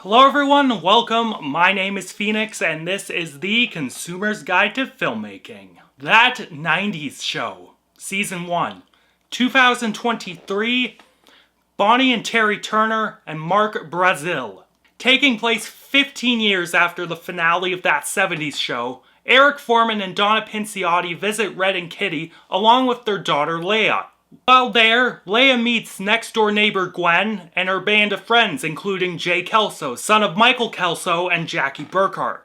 Hello everyone, welcome. My name is Phoenix and this is the Consumer's Guide to Filmmaking. That 90s Show, Season 1, 2023, Bonnie and Terry Turner and Mark Brazil. Taking place 15 years after the finale of That 70s Show, Eric Foreman and Donna Pinciotti visit Red and Kitty along with their daughter Leia. While there, Leia meets next-door neighbor Gwen and her band of friends, including Jay Kelso, son of Michael Kelso and Jackie Burkhart.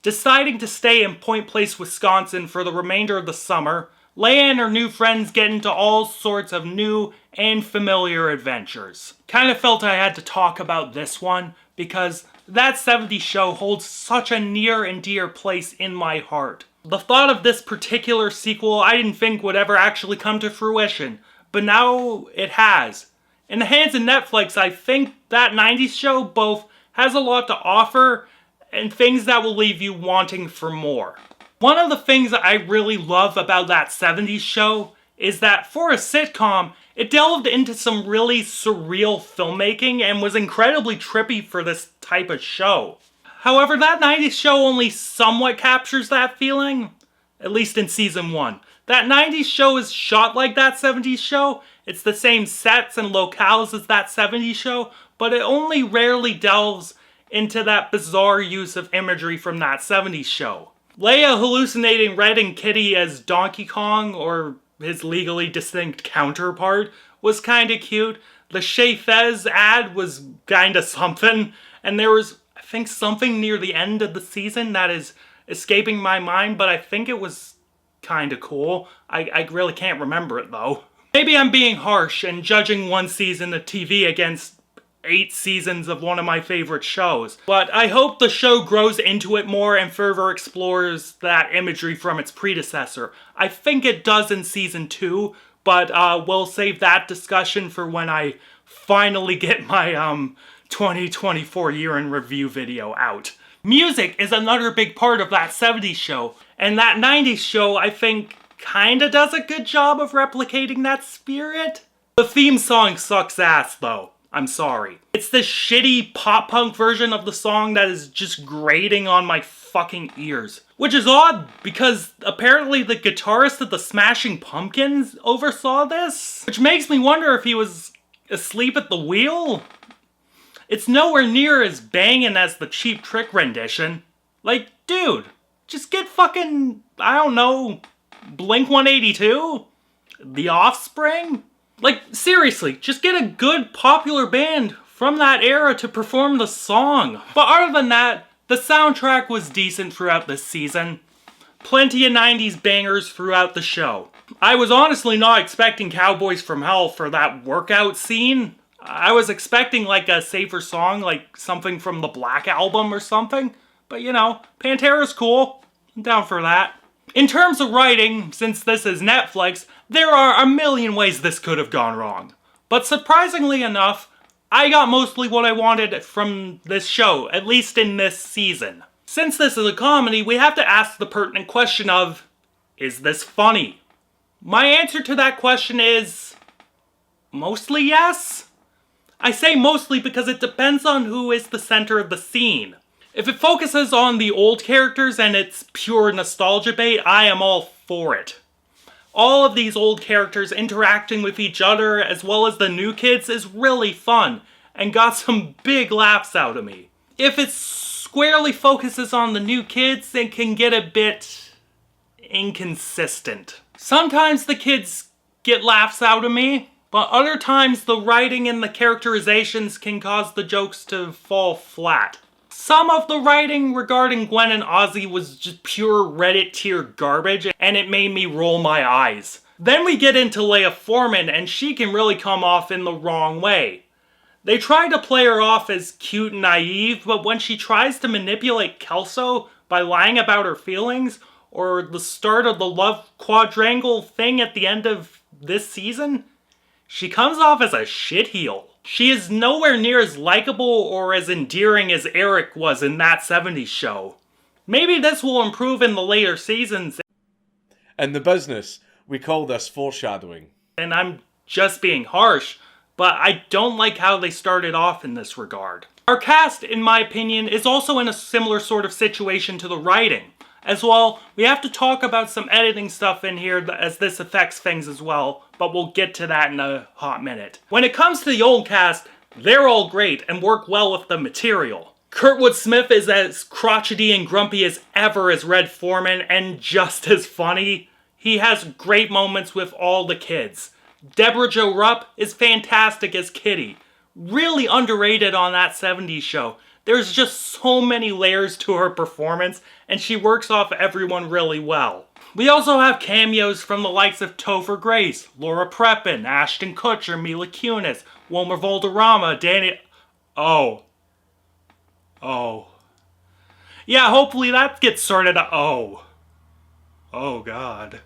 Deciding to stay in Point Place, Wisconsin for the remainder of the summer, Leia and her new friends get into all sorts of new and familiar adventures. Kind of felt I had to talk about this one because That 70s Show holds such a near and dear place in my heart. The thought of this particular sequel I didn't think would ever actually come to fruition, but now it has. In the hands of Netflix, I think That 90s Show both has a lot to offer and things that will leave you wanting for more. One of the things I really love about That 70s Show is that for a sitcom, it delved into some really surreal filmmaking and was incredibly trippy for this type of show. However, That 90s Show only somewhat captures that feeling, at least in Season 1. That 90s Show is shot like That 70s Show. It's the same sets and locales as That 70s Show, but it only rarely delves into that bizarre use of imagery from That 70s Show. Leia hallucinating Red and Kitty as Donkey Kong, or his legally distinct counterpart, was kinda cute. The Shea Fez ad was kinda something, and there was, I think, something near the end of the season that is escaping my mind, but I think it was kinda cool. I really can't remember it though. Maybe I'm being harsh and judging one season of TV against 8 seasons of one of my favorite shows, but I hope the show grows into it more and further explores that imagery from its predecessor. I think it does in Season 2, but we'll save that discussion for when I finally get my 2024 year in review video out. Music is another big part of That 70s Show, and That 90s Show, I think, kinda does a good job of replicating that spirit. The theme song sucks ass though. I'm sorry. It's this shitty pop-punk version of the song that is just grating on my fucking ears. Which is odd, because apparently the guitarist of the Smashing Pumpkins oversaw this? Which makes me wonder if he was asleep at the wheel? It's nowhere near as banging as the Cheap Trick rendition. Like, dude, just get fucking, I don't know, Blink-182? The Offspring? Like, seriously, just get a good popular band from that era to perform the song. But other than that, the soundtrack was decent throughout this season. Plenty of 90s bangers throughout the show. I was honestly not expecting Cowboys from Hell for that workout scene. I was expecting like a safer song, like something from the Black Album or something. But you know, Pantera's cool. I'm down for that. In terms of writing, since this is Netflix, there are a million ways this could have gone wrong. But surprisingly enough, I got mostly what I wanted from this show, at least in this season. Since this is a comedy, we have to ask the pertinent question of, is this funny? My answer to that question is, mostly yes. I say mostly because it depends on who is the center of the scene. If it focuses on the old characters and it's pure nostalgia bait, I am all for it. All of these old characters interacting with each other as well as the new kids is really fun and got some big laughs out of me. If it squarely focuses on the new kids, it can get a bit inconsistent. Sometimes the kids get laughs out of me, but other times the writing and the characterizations can cause the jokes to fall flat. Some of the writing regarding Gwen and Ozzy was just pure Reddit tier garbage, and it made me roll my eyes. Then we get into Leia Foreman, and she can really come off in the wrong way. They try to play her off as cute and naive, but when she tries to manipulate Kelso by lying about her feelings, or the start of the love quadrangle thing at the end of this season, she comes off as a shitheel. She is nowhere near as likable or as endearing as Eric was in That 70s Show. Maybe this will improve in the later seasons. In the business, we call this foreshadowing. And I'm just being harsh, but I don't like how they started off in this regard. Our cast, in my opinion, is also in a similar sort of situation to the writing. As well, we have to talk about some editing stuff in here as this affects things as well, but we'll get to that in a hot minute. When it comes to the old cast, they're all great and work well with the material. Kurtwood Smith is as crotchety and grumpy as ever as Red Foreman, and just as funny. He has great moments with all the kids. Deborah Jo Rupp is fantastic as Kitty. Really underrated on that 70s show. There's just so many layers to her performance, and she works off everyone really well. We also have cameos from the likes of Topher Grace, Laura Prepon, Ashton Kutcher, Mila Kunis, Wilmer Valderrama, Danny... Oh. Yeah, hopefully that gets sorted out. Oh god.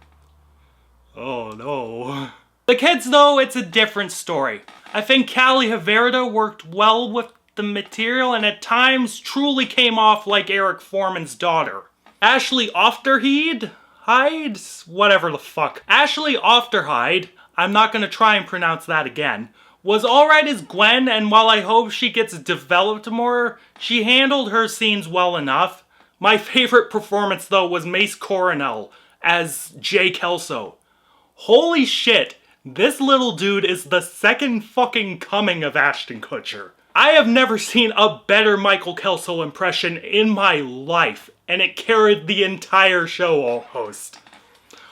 Oh no. The kids, though, it's a different story. I think Callie Haverda worked well with the material and at times truly came off like Eric Foreman's daughter. Ashley Ofterheide? Whatever the fuck. Ashley Ofterheide, I'm not gonna try and pronounce that again, was alright as Gwen, and while I hope she gets developed more, she handled her scenes well enough. My favorite performance, though, was Mace Coronel as Jay Kelso. Holy shit, this little dude is the second fucking coming of Ashton Kutcher. I have never seen a better Michael Kelso impression in my life, and it carried the entire show almost.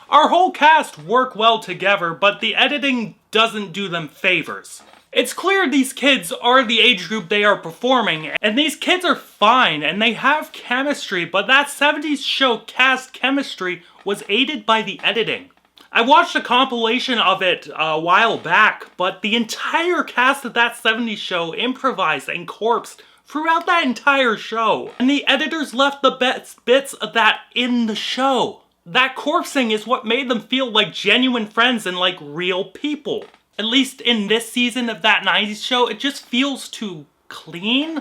Our whole cast work well together, but the editing doesn't do them favors. It's clear these kids are the age group they are performing, and these kids are fine, and they have chemistry, but that 70s show cast chemistry was aided by the editing. I watched a compilation of it a while back, but the entire cast of that 70s show improvised and corpsed throughout that entire show. And the editors left the best bits of that in the show. That corpsing is what made them feel like genuine friends and like real people. At least in this season of that 90s show, it just feels too clean.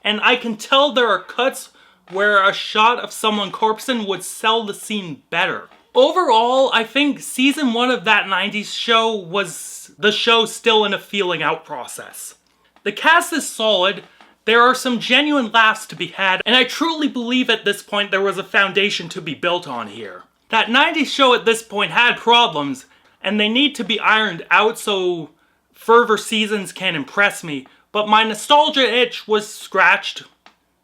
And I can tell there are cuts where a shot of someone corpsing would sell the scene better. Overall, I think season 1 of that 90s show was the show still in a feeling out process. The cast is solid, there are some genuine laughs to be had, and I truly believe at this point there was a foundation to be built on here. That 90s show at this point had problems, and they need to be ironed out so further seasons can impress me, but my nostalgia itch was scratched,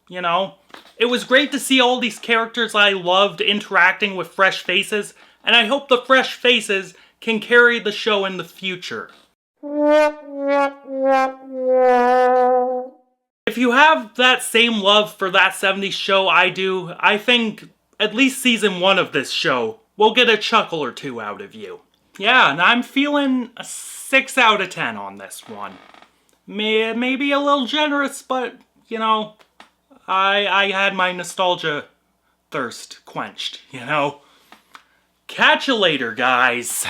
you know. It was great to see all these characters I loved interacting with fresh faces, and I hope the fresh faces can carry the show in the future. If you have that same love for that 70s show I do, I think at least season 1 of this show will get a chuckle or two out of you. Yeah, and I'm feeling a 6 out of 10 on this one. Maybe a little generous, but, you know, I had my nostalgia thirst quenched, you know? Catch you later, guys.